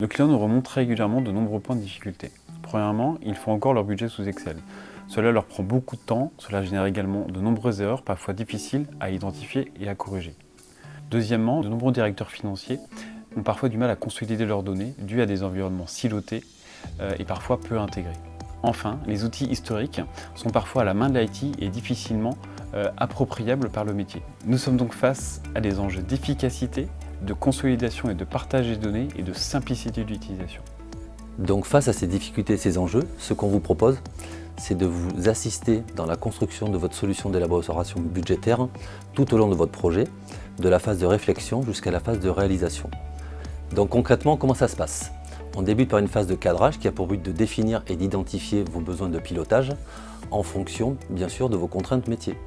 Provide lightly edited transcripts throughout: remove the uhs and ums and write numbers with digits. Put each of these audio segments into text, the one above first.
Nos clients nous remontent régulièrement de nombreux points de difficulté. Premièrement, ils font encore leur budget sous Excel. Cela leur prend beaucoup de temps, cela génère également de nombreuses erreurs, parfois difficiles à identifier et à corriger. Deuxièmement, de nombreux directeurs financiers ont parfois du mal à consolider leurs données, dues à des environnements silotés et parfois peu intégrés. Enfin, les outils historiques sont parfois à la main de l'IT et difficilement appropriables par le métier. Nous sommes donc face à des enjeux d'efficacité, de consolidation et de partage des données et de simplicité d'utilisation. Donc face à ces difficultés et ces enjeux, ce qu'on vous propose, c'est de vous assister dans la construction de votre solution d'élaboration budgétaire tout au long de votre projet, de la phase de réflexion jusqu'à la phase de réalisation. Donc concrètement, comment ça se passe? On débute par une phase de cadrage qui a pour but de définir et d'identifier vos besoins de pilotage en fonction, bien sûr, de vos contraintes métiers.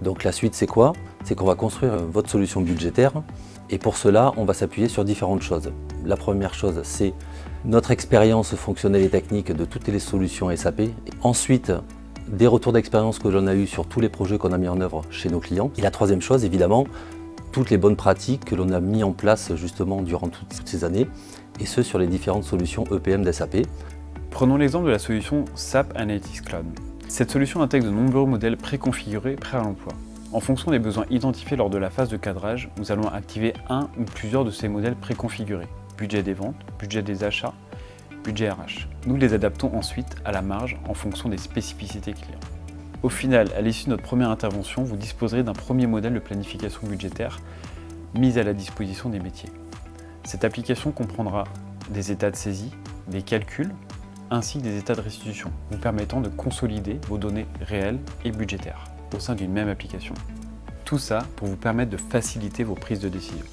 Donc la suite, c'est quoi? C'est qu'on va construire votre solution budgétaire et pour cela, on va s'appuyer sur différentes choses. La première chose, c'est notre expérience fonctionnelle et technique de toutes les solutions SAP. Et ensuite, des retours d'expérience que l'on a eu sur tous les projets qu'on a mis en œuvre chez nos clients. Et la troisième chose, évidemment, toutes les bonnes pratiques que l'on a mis en place justement durant toutes ces années, et ce sur les différentes solutions EPM d'SAP. Prenons l'exemple de la solution SAP Analytics Cloud. Cette solution intègre de nombreux modèles préconfigurés prêts à l'emploi. En fonction des besoins identifiés lors de la phase de cadrage, nous allons activer un ou plusieurs de ces modèles préconfigurés. Budget des ventes, budget des achats, budget RH. Nous les adaptons ensuite à la marge en fonction des spécificités clients. Au final, à l'issue de notre première intervention, vous disposerez d'un premier modèle de planification budgétaire mis à la disposition des métiers. Cette application comprendra des états de saisie, des calculs, ainsi que des états de restitution, vous permettant de consolider vos données réelles et budgétaires au sein d'une même application. Tout ça pour vous permettre de faciliter vos prises de décision.